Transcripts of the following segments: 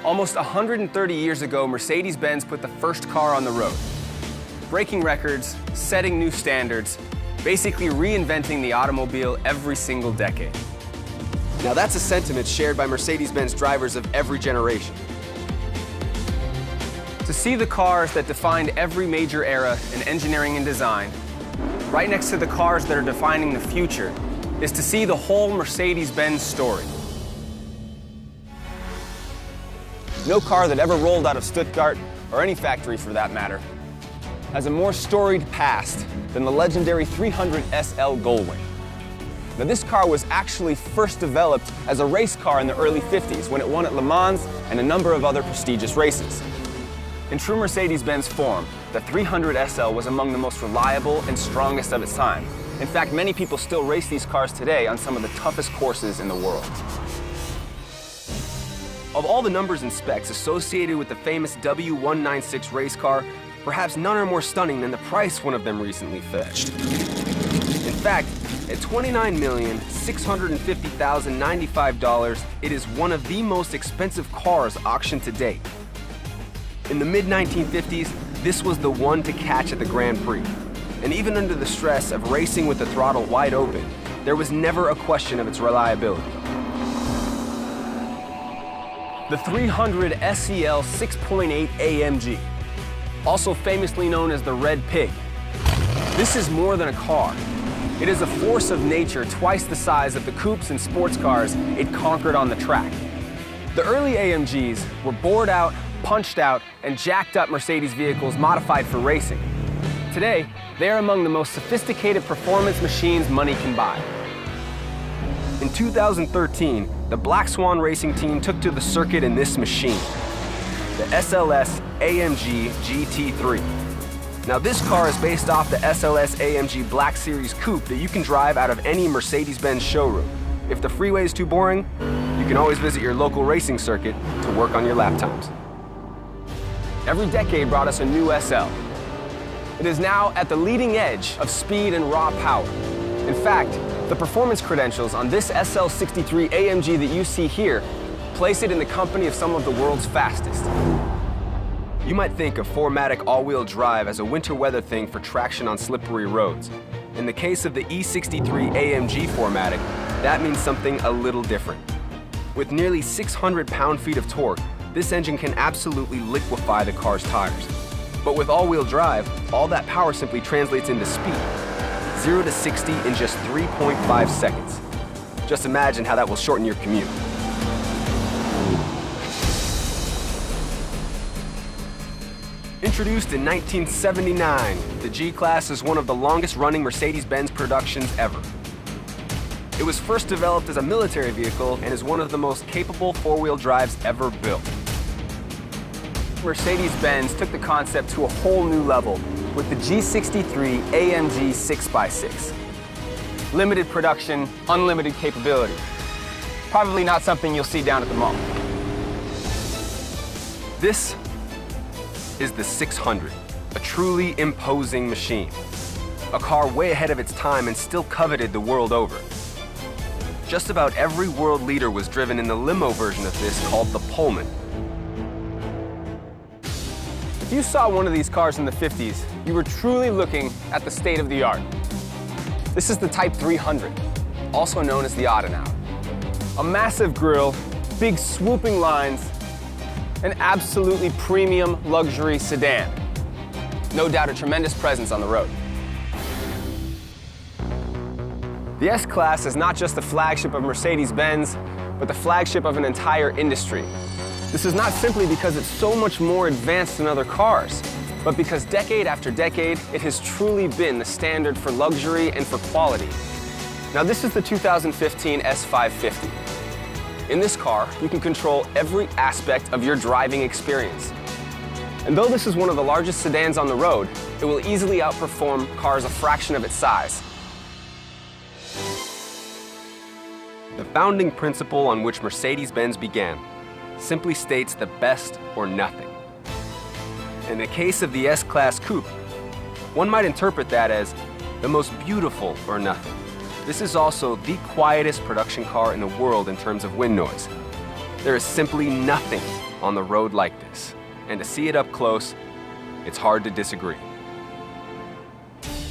Almost 130 years ago, Mercedes-Benz put the first car on the road, breaking records, setting new standards, basically reinventing the automobile every single decade. Now that's a sentiment shared by Mercedes-Benz drivers of every generation. To see the cars that defined every major era in engineering and design, right next to the cars that are defining the future, is to see the whole Mercedes-Benz story. No car that ever rolled out of Stuttgart, or any factory for that matter, has a more storied past than the legendary 300 SL Gullwing. Now, this car was actually first developed as a race car in the early 50s when it won at Le Mans and a number of other prestigious races. In true Mercedes-Benz form, the 300 SL was among the most reliable and strongest of its time. In fact, many people still race these cars today on some of the toughest courses in the world. Of all the numbers and specs associated with the famous W196 race car, perhaps none are more stunning than the price one of them recently fetched. In fact, at $29,650,095, it is one of the most expensive cars auctioned to date. In the mid-1950s, this was the one to catch at the Grand Prix. And even under the stress of racing with the throttle wide open, there was never a question of its reliability. The 300 SEL 6.8 AMG, also famously known as the Red Pig. This is more than a car. It is a force of nature twice the size of the coupes and sports cars it conquered on the track. The early AMGs were bored out, punched out, and jacked up Mercedes vehicles modified for racing. Today, they are among the most sophisticated performance machines money can buy. In 2013, the Black Swan racing team took to the circuit in this machine, the SLS AMG GT3. Now this car is based off the SLS AMG Black Series Coupe that you can drive out of any Mercedes-Benz showroom. If the freeway is too boring, you can always visit your local racing circuit to work on your lap times. Every decade brought us a new SL. It is now at the leading edge of speed and raw power. In fact, the performance credentials on this SL63 AMG that you see here place it in the company of some of the world's fastest. You might think of 4MATIC all-wheel drive as a winter weather thing for traction on slippery roads. In the case of the E63 AMG 4MATIC, that means something a little different. With nearly 600 pound-feet of torque, this engine can absolutely liquefy the car's tires. But with all-wheel drive, all that power simply translates into speed. 0 to 60 in just 3.5 seconds. Just imagine how that will shorten your commute. Introduced in 1979, the G-Class is one of the longest-running Mercedes-Benz productions ever. It was first developed as a military vehicle and is one of the most capable four-wheel drives ever built. Mercedes-Benz took the concept to a whole new level with the G63 AMG 6x6. Limited production, unlimited capability. Probably not something you'll see down at the mall. This is the 600, a truly imposing machine. A car way ahead of its time and still coveted the world over. Just about every world leader was driven in the limo version of this called the Pullman. If you saw one of these cars in the 50s, you were truly looking at the state of the art. This is the Type 300, also known as the Adenauer. A massive grille, big swooping lines, an absolutely premium luxury sedan. No doubt a tremendous presence on the road. The S-Class is not just the flagship of Mercedes-Benz, but the flagship of an entire industry. This is not simply because it's so much more advanced than other cars, but because decade after decade, it has truly been the standard for luxury and for quality. Now this is the 2015 S550. In this car, you can control every aspect of your driving experience. And though this is one of the largest sedans on the road, it will easily outperform cars a fraction of its size. The founding principle on which Mercedes-Benz began simply states the best or nothing. In the case of the S-Class Coupe, one might interpret that as the most beautiful or nothing. This is also the quietest production car in the world in terms of wind noise. There is simply nothing on the road like this, and to see it up close, it's hard to disagree.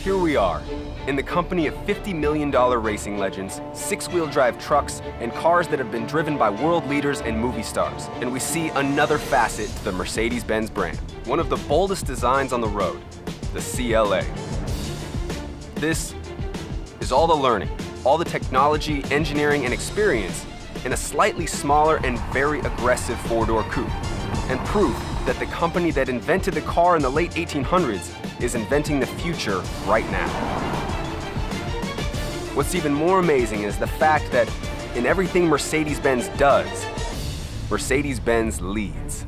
Here we are, in the company of $50 million racing legends, six-wheel drive trucks, and cars that have been driven by world leaders and movie stars. And we see another facet to the Mercedes-Benz brand, one of the boldest designs on the road, the CLA. This is all the learning, all the technology, engineering, and experience in a slightly smaller and very aggressive four-door coupe, and proof that the company that invented the car in the late 1800s is inventing the future right now. What's even more amazing is the fact that in everything Mercedes-Benz does, Mercedes-Benz leads.